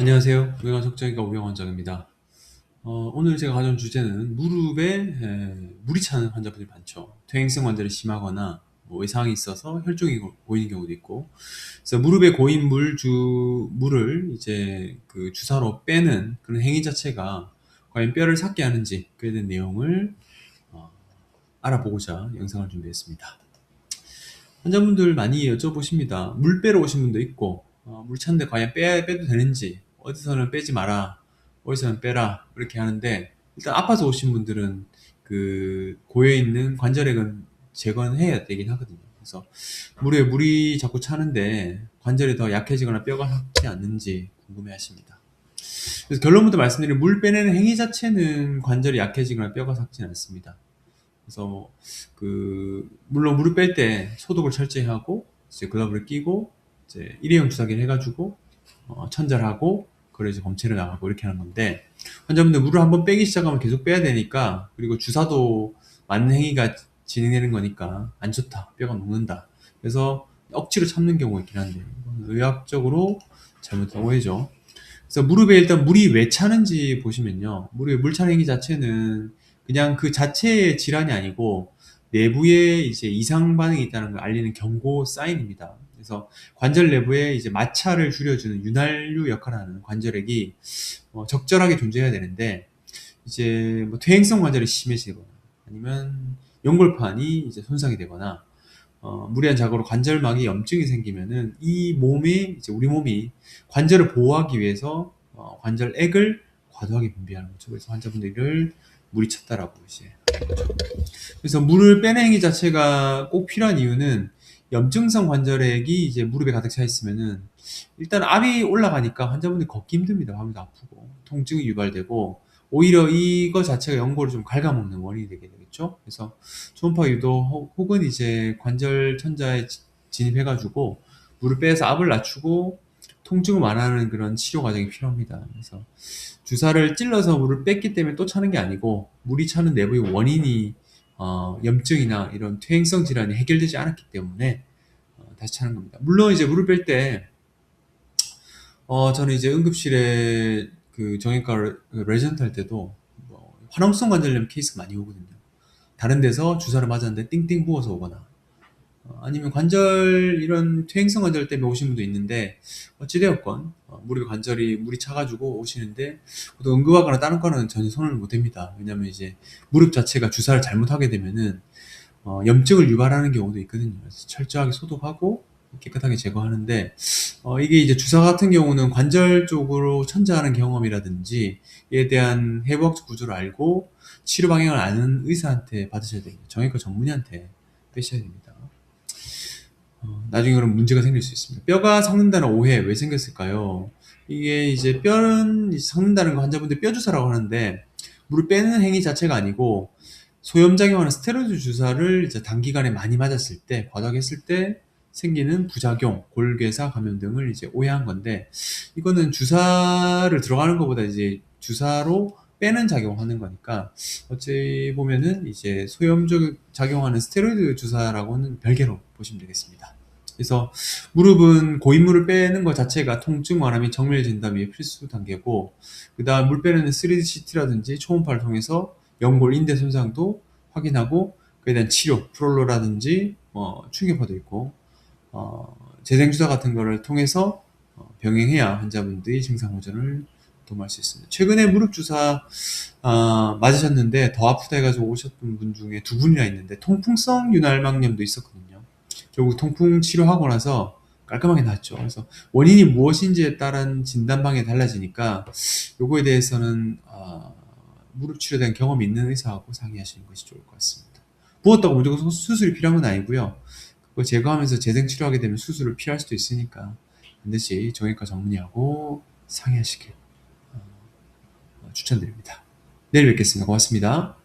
안녕하세요. 우영한 속정이가 우영 원장입니다. 오늘 제가 가져온 주제는 무릎에 물이 차는 환자분이 많죠. 퇴행성 관절이 심하거나 뭐 외상이 있어서 혈종이 고이는 경우도 있고, 그래서 무릎에 고인 물을 이제 그 주사로 빼는 그런 행위 자체가 과연 뼈를 삭게 하는지 그에 대한 내용을 어, 알아보고자 영상을 준비했습니다. 환자분들 많이 여쭤보십니다. 물 빼러 오신 분도 있고, 물 찬데 과연 빼도 되는지, 어디서는 빼지 마라, 어디서는 빼라, 이렇게 하는데, 일단 아파서 오신 분들은 그 고여있는 관절액은 제거는 해야 되긴 하거든요. 그래서 물이 자꾸 차는데 관절이 더 약해지거나 뼈가 삭지 않는지 궁금해 하십니다. 그래서 결론부터 말씀드리면 물 빼내는 행위 자체는 관절이 약해지거나 뼈가 삭지는 않습니다. 그래서 물론 물을 뺄 때 소독을 철저히 하고 이제 글러브를 끼고 이제 일회용 주사기를 해가지고 천절하고 그래 이제 검체를 나가고 이렇게 하는 건데, 환자분들 물을 한번 빼기 시작하면 계속 빼야 되니까, 그리고 주사도 맞는 행위가 진행되는 거니까 안 좋다, 뼈가 녹는다, 그래서 억지로 참는 경우가 있긴 한데 이건 의학적으로 잘못된 오해죠. 그래서 무릎에 일단 물이 왜 차는지 보시면요. 무릎에 물 차는 행위 자체는 그냥 그 자체의 질환이 아니고 내부에 이제 이상 반응이 있다는 걸 알리는 경고 사인입니다. 그래서 관절 내부에 이제 마찰을 줄여주는 윤활유 역할을 하는 관절액이 적절하게 존재해야 되는데, 이제 뭐 퇴행성 관절이 심해지거나 아니면 연골판이 이제 손상이 되거나 무리한 작업으로 관절막이 염증이 생기면은 이 몸이 이제 우리 몸이 관절을 보호하기 위해서 관절액을 과도하게 분비하는 거죠. 그래서 환자분들을 물이 찼다라고 이제 하는 거죠. 그래서 물을 빼는 행위 자체가 꼭 필요한 이유는, 염증성 관절액이 이제 무릎에 가득 차 있으면은 일단 압이 올라가니까 환자분들이 걷기 힘듭니다. 밤에도 아프고 통증이 유발되고, 오히려 이거 자체가 연골을 좀 갉아먹는 원인이 되게 되겠죠. 그래서 초음파 유도 혹은 이제 관절 천자에 진입해가지고 물을 빼서 압을 낮추고 통증을 완화하는 그런 치료 과정이 필요합니다. 그래서 주사를 찔러서 물을 뺐기 때문에 또 차는 게 아니고, 물이 차는 내부의 원인이 염증이나 이런 퇴행성 질환이 해결되지 않았기 때문에 다시 차는 겁니다. 물론 이제 물을 뺄 때 저는 이제 응급실에 그 정형외과 레전트 할 때도 뭐 화농성 관절염 케이스가 많이 오거든요. 다른 데서 주사를 맞았는데 띵띵 부어서 오거나, 아니면 관절 이런 퇴행성 관절 때문에 오신 분도 있는데, 어찌되었건 무릎 관절이 물이 차가지고 오시는데, 또 응급하거나 다른 거는 전혀 손을 못 댑니다. 왜냐면 이제 무릎 자체가 주사를 잘못하게 되면은 염증을 유발하는 경우도 있거든요. 그래서 철저하게 소독하고 깨끗하게 제거하는데, 이게 이제 주사 같은 경우는 관절 쪽으로 천자하는 경험이라든지 이에 대한 해부학적 구조를 알고 치료 방향을 아는 의사한테 받으셔야 됩니다. 정형외과 전문의한테 빼셔야 됩니다. 나중에 그럼 문제가 생길 수 있습니다. 뼈가 썩는다는 오해 왜 생겼을까요? 이게 이제 뼈는 썩는다는 거 환자분들 뼈 주사라고 하는데, 물을 빼는 행위 자체가 아니고 소염작용하는 스테로이드 주사를 이제 단기간에 많이 맞았을 때, 과다하게 했을 때 생기는 부작용, 골괴사 감염 등을 이제 오해한 건데, 이거는 주사를 들어가는 것보다 이제 주사로 빼는 작용하는 거니까, 어찌 보면은 이제 소염적 작용하는 스테로이드 주사라고는 별개로 보시면 되겠습니다. 그래서 무릎은 고인물을 빼는 것 자체가 통증 완화 및 정밀 진단 위에 필수 단계고, 그 다음 물 빼는 3D CT라든지 초음파를 통해서 연골 인대 손상도 확인하고 그에 대한 치료, 프롤로라든지 충격파도 있고, 재생주사 같은 거를 통해서 병행해야 환자분들이 증상 호전을 도모할 수 있습니다. 최근에 무릎 주사 맞으셨는데 더 아프다 해가지고 오셨던 분 중에 두 분이나 있는데, 통풍성 윤활막염도 있었거든요. 결국 통풍 치료하고 나서 깔끔하게 낫죠. 그래서 원인이 무엇인지에 따른 진단 방향이 달라지니까 요거에 대해서는 무릎 치료에 대한 경험이 있는 의사하고 상의하시는 것이 좋을 것 같습니다. 부었다고 무조건 수술이 필요한 건 아니고요. 그거 제거하면서 재생 치료하게 되면 수술을 피할 수도 있으니까 반드시 정형외과 전문의하고 상의하시길 추천드립니다. 내일 뵙겠습니다. 고맙습니다.